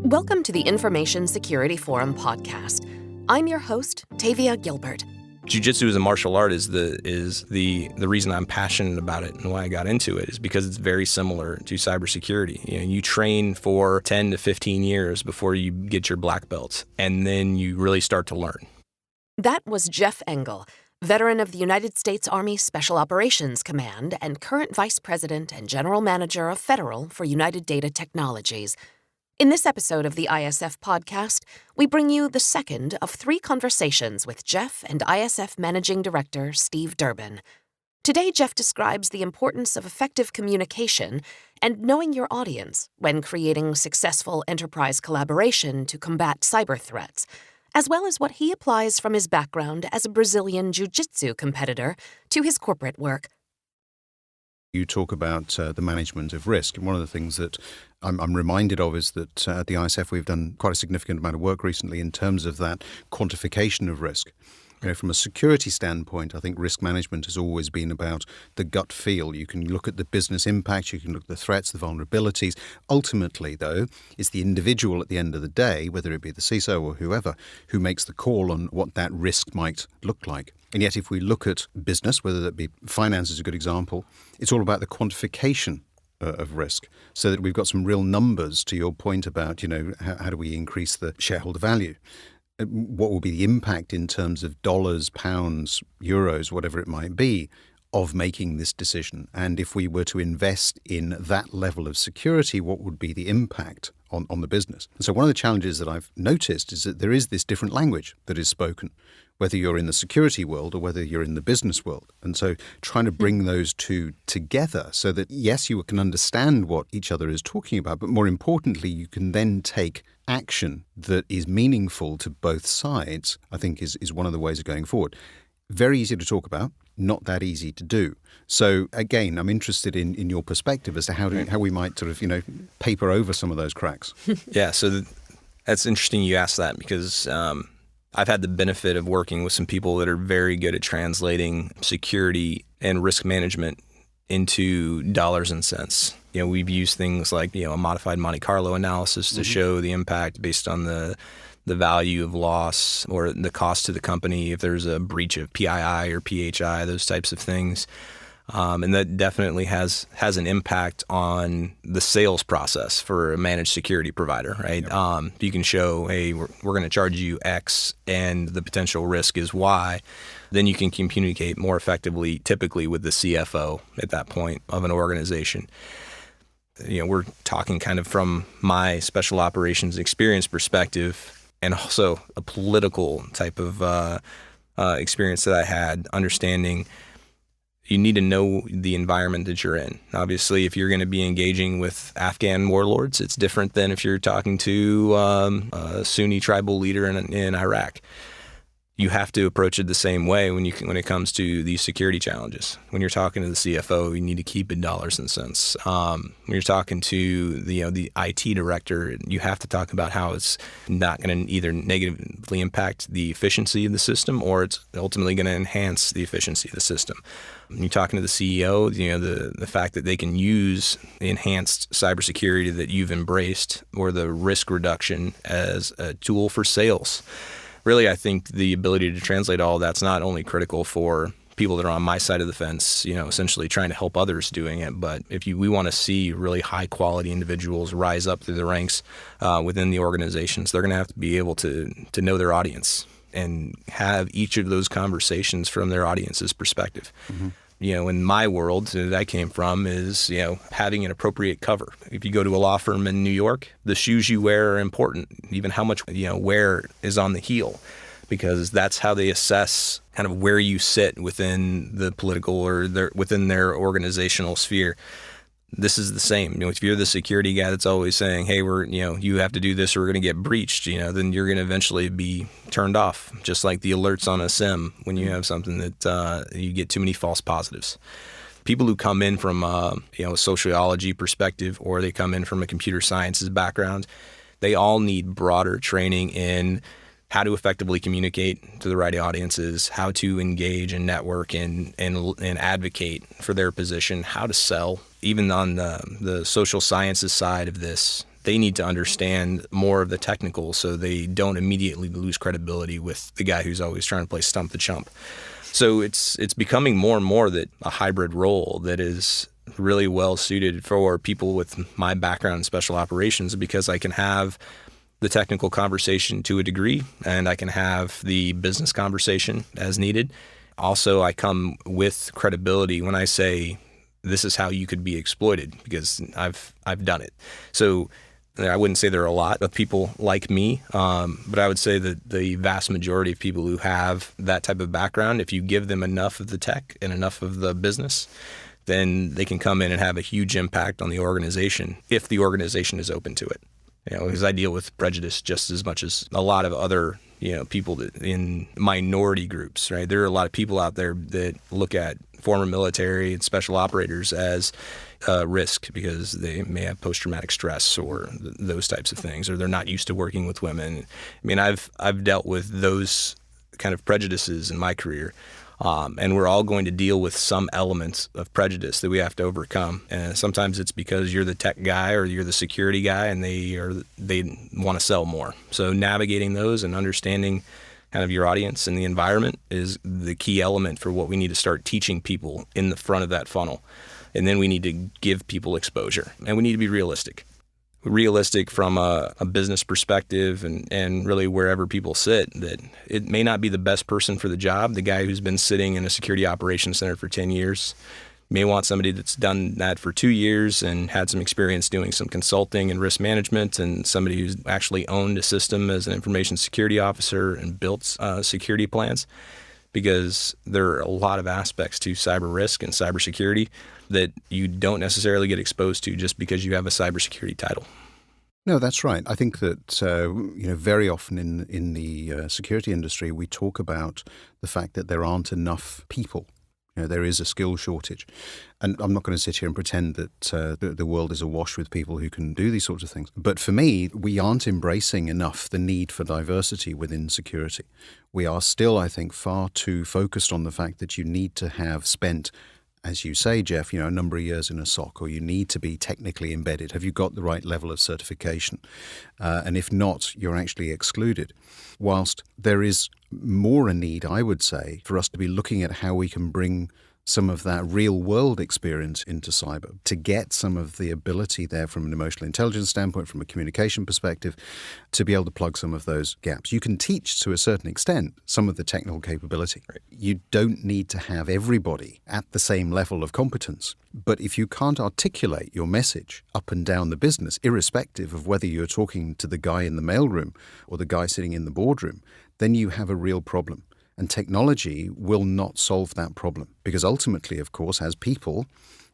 Welcome to the Information Security Forum podcast. I'm your host, Tavia Gilbert. Jiu-jitsu as a martial art is the reason I'm passionate about it and why I got into it is because it's very similar to cybersecurity. You train for 10 to 15 years before you get your black belt, and then you really start to learn. That was Jeff Engle, veteran of the United States Army Special Operations Command and current Vice President and General Manager of Federal for United Data Technologies. In this episode of the ISF podcast, we bring you the second of 3 conversations with Jeff and ISF Managing Director Steve Durbin. Today, Jeff describes the importance of effective communication and knowing your audience when creating successful enterprise collaboration to combat cyber threats, as well as what he applies from his background as a Brazilian jiu-jitsu competitor to his corporate work. You talk about the management of risk. And one of the things that I'm reminded of is that at the ISF we've done quite a significant amount of work recently in terms of that quantification of risk. From a security standpoint, I think risk management has always been about the gut feel. You can look at the business impact, you can look at the threats, the vulnerabilities. Ultimately, though, it's the individual at the end of the day, whether it be the CISO or whoever, who makes the call on what that risk might look like. And yet, if we look at business, whether that be finance is a good example, it's all about the quantification of risk so that we've got some real numbers to your point about, how do we increase the shareholder value? What will be the impact in terms of dollars, pounds, euros, whatever it might be, of making this decision? And if we were to invest in that level of security, what would be the impact on the business? And so one of the challenges that I've noticed is that there is this different language that is spoken, whether you're in the security world or whether you're in the business world. And so trying to bring those two together so that, yes, you can understand what each other is talking about, but more importantly, you can then take action that is meaningful to both sides, I think is one of the ways of going forward. Very easy to talk about, not that easy to do. So again, I'm interested in your perspective as to how we might sort of, paper over some of those cracks. Yeah, so that's interesting you asked that because I've had the benefit of working with some people that are very good at translating security and risk management into dollars and cents. We've used things like, a modified Monte Carlo analysis to show the impact based on the value of loss or the cost to the company if there's a breach of PII or PHI, those types of things. And that definitely has an impact on the sales process for a managed security provider, right? Yep. You can show, hey, we're going to charge you X and the potential risk is Y. Then you can communicate more effectively, typically with the CFO at that point of an organization. We're talking kind of from my special operations experience perspective and also a political type of experience that I had, understanding you need to know the environment that you're in. Obviously, if you're going to be engaging with Afghan warlords, it's different than if you're talking to a Sunni tribal leader in Iraq. You have to approach it the same way when it comes to these security challenges. When you're talking to the CFO, you need to keep it dollars and cents. When you're talking to the IT director, you have to talk about how it's not going to either negatively impact the efficiency of the system or it's ultimately going to enhance the efficiency of the system. When you're talking to the CEO, the fact that they can use the enhanced cybersecurity that you've embraced or the risk reduction as a tool for sales. Really, I think the ability to translate all of that's not only critical for people that are on my side of the fence, essentially trying to help others doing it, but we want to see really high quality individuals rise up through the ranks within the organizations, they're going to have to be able to know their audience and have each of those conversations from their audience's perspective. Mm-hmm. In my world that I came from is, having an appropriate cover. If you go to a law firm in New York, the shoes you wear are important, even how much, wear is on the heel, because that's how they assess kind of where you sit within the political or within their organizational sphere. This is the same. If you're the security guy that's always saying, hey, you have to do this or we're going to get breached, then you're going to eventually be turned off, just like the alerts on a SIM when you have something that you get too many false positives. People who come in from a sociology perspective or they come in from a computer sciences background, they all need broader training in how to effectively communicate to the right audiences, how to engage and network and advocate for their position, how to sell. Even on the social sciences side of this, they need to understand more of the technical so they don't immediately lose credibility with the guy who's always trying to play stump the chump. So it's becoming more and more that a hybrid role that is really well suited for people with my background in special operations, because I can have the technical conversation to a degree and I can have the business conversation as needed. Also, I come with credibility when I say this is how you could be exploited, because I've done it. So I wouldn't say there are a lot of people like me, but I would say that the vast majority of people who have that type of background, if you give them enough of the tech and enough of the business, then they can come in and have a huge impact on the organization if the organization is open to it. Because I deal with prejudice just as much as a lot of other people in minority groups, right? There are a lot of people out there that look at former military and special operators as risk because they may have post-traumatic stress or those types of things, or they're not used to working with women. I mean, I've dealt with those kind of prejudices in my career. And we're all going to deal with some elements of prejudice that we have to overcome. And sometimes it's because you're the tech guy or you're the security guy and they want to sell more. So navigating those and understanding kind of your audience and the environment is the key element for what we need to start teaching people in the front of that funnel. And then we need to give people exposure, and we need to be realistic from a business perspective and really wherever people sit, that it may not be the best person for the job. The guy who's been sitting in a security operations center for 10 years may want somebody that's done that for 2 years and had some experience doing some consulting and risk management, and somebody who's actually owned a system as an information security officer and built security plans, because there are a lot of aspects to cyber risk and cybersecurity that you don't necessarily get exposed to just because you have a cybersecurity title. No, that's right. I think that very often in the security industry, we talk about the fact that there aren't enough people. There is a skill shortage. And I'm not going to sit here and pretend that the world is awash with people who can do these sorts of things. But for me, we aren't embracing enough the need for diversity within security. We are still, I think, far too focused on the fact that you need to have spent, as you say, Jeff, a number of years in a SOC, or you need to be technically embedded. Have you got the right level of certification? And if not, you're actually excluded. Whilst there is more a need, I would say, for us to be looking at how we can bring some of that real world experience into cyber, to get some of the ability there from an emotional intelligence standpoint, from a communication perspective, to be able to plug some of those gaps. You can teach to a certain extent some of the technical capability. Right. You don't need to have everybody at the same level of competence. But if you can't articulate your message up and down the business, irrespective of whether you're talking to the guy in the mailroom or the guy sitting in the boardroom, then you have a real problem. And technology will not solve that problem, because ultimately, of course, as people,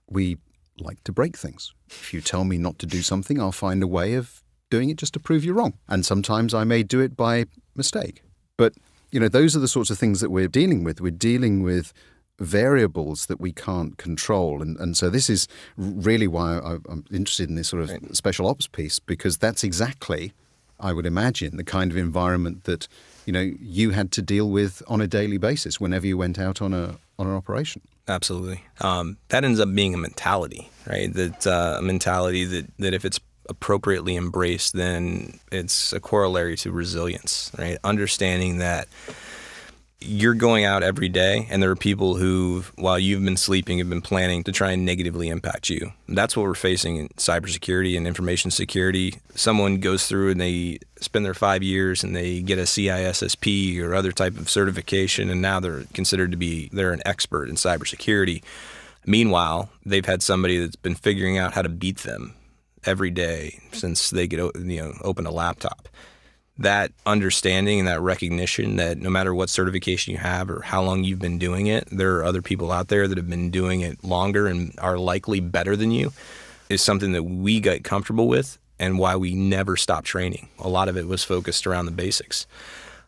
we like to break things. If you tell me not to do something, I'll find a way of doing it just to prove you wrong. And sometimes I may do it by mistake. But, those are the sorts of things that we're dealing with. We're dealing with variables that we can't control. And so this is really why I'm interested in this sort of special ops piece, because that's exactly, I would imagine, the kind of environment that you had to deal with on a daily basis whenever you went out on an operation. Absolutely. That ends up being a mentality, right? That a mentality that if it's appropriately embraced, then it's a corollary to resilience, right? Understanding that you're going out every day and there are people who, while you've been sleeping, have been planning to try and negatively impact you. That's what we're facing in cybersecurity and information security. Someone goes through and they spend their 5 years and they get a CISSP or other type of certification, and now they're considered to be, they're an expert in cybersecurity. Meanwhile, they've had somebody that's been figuring out how to beat them every day since they could open a laptop. That understanding and that recognition that no matter what certification you have or how long you've been doing it, there are other people out there that have been doing it longer and are likely better than you is something that we got comfortable with, and why we never stopped training. A lot of it was focused around the basics.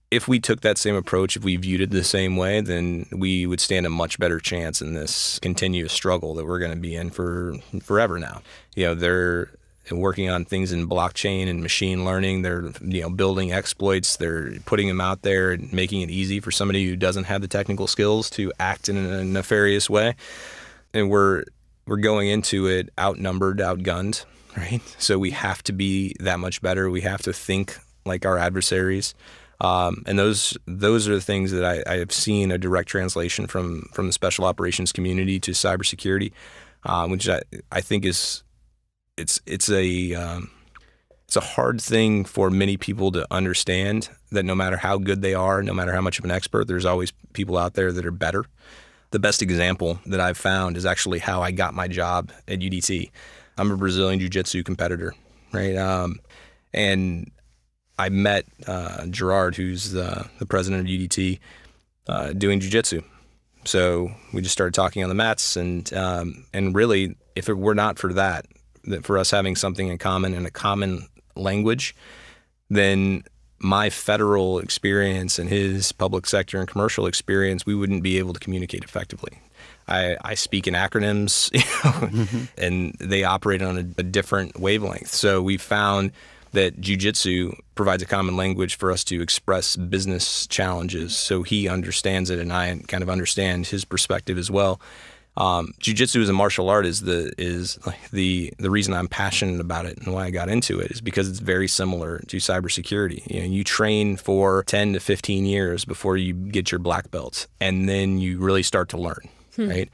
If we took that same approach, if we viewed it the same way, then we would stand a much better chance in this continuous struggle that we're going to be in for forever now. They're working on things in blockchain and machine learning. They're building exploits. They're putting them out there and making it easy for somebody who doesn't have the technical skills to act in a nefarious way. And we're going into it outnumbered, outgunned. right? So we have to be that much better. We have to think like our adversaries. And those are the things that I have seen a direct translation from the special operations community to cybersecurity, which I think is it's a hard thing for many people to understand, that no matter how good they are, no matter how much of an expert, there's always people out there that are better. The best example that I've found is actually how I got my job at UDT. I'm a Brazilian jiu-jitsu competitor, right? And I met Gerard, who's the president of UDT, doing jiu-jitsu. So we just started talking on the mats, and really, if it were not for that for us having something in common and a common language, then my federal experience and his public sector and commercial experience, we wouldn't be able to communicate effectively. I speak in acronyms, and they operate on a different wavelength. So we found that jiu-jitsu provides a common language for us to express business challenges. So he understands it, and I kind of understand his perspective as well. Jiu-jitsu as a martial art is the reason I'm passionate about it, and why I got into it is because it's very similar to cybersecurity. You train for 10 to 15 years before you get your black belt, and then you really start to learn, right?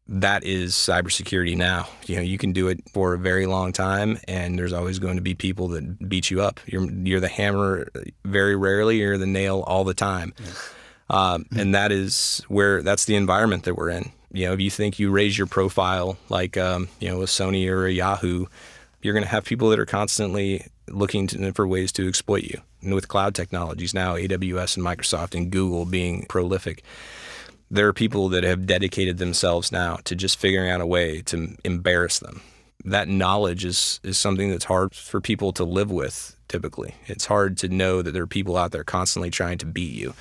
That is cybersecurity now. You can do it for a very long time, and there's always going to be people that beat you up. You're the hammer very rarely, you're the nail all the time. Yes. And that's the environment that we're in. If you think you raise your profile like, a Sony or a Yahoo, you're going to have people that are constantly looking for ways to exploit you. And with cloud technologies now, AWS and Microsoft and Google being prolific, there are people that have dedicated themselves now to just figuring out a way to embarrass them. That knowledge is something that's hard for people to live with typically. It's hard to know that there are people out there constantly trying to beat you.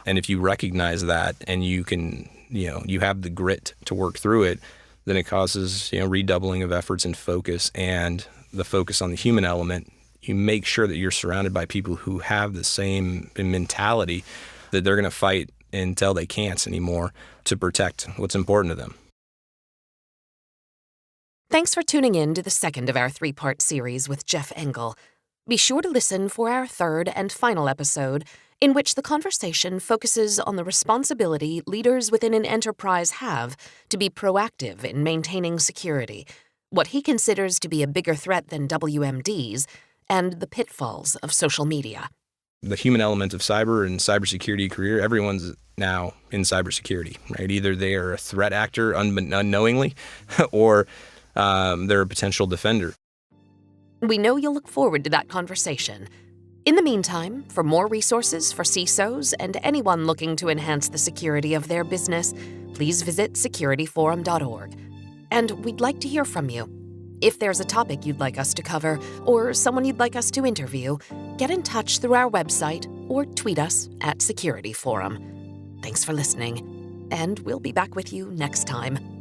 And if you recognize that and you can, you have the grit to work through it, then it causes, redoubling of efforts and focus, and the focus on the human element. You make sure that you're surrounded by people who have the same mentality, that they're going to fight until they can't anymore to protect what's important to them. Thanks for tuning in to the second of our 3-part series with Jeff Engle. Be sure to listen for our third and final episode, in which the conversation focuses on the responsibility leaders within an enterprise have to be proactive in maintaining security, what he considers to be a bigger threat than WMDs, and the pitfalls of social media. The human element of cyber and cybersecurity career, everyone's now in cybersecurity, right? Either they are a threat actor unknowingly, or they're a potential defender. We know you'll look forward to that conversation. In the meantime, for more resources for CISOs and anyone looking to enhance the security of their business, please visit securityforum.org. And we'd like to hear from you. If there's a topic you'd like us to cover, or someone you'd like us to interview, get in touch through our website or tweet us at Security Forum. Thanks for listening, and we'll be back with you next time.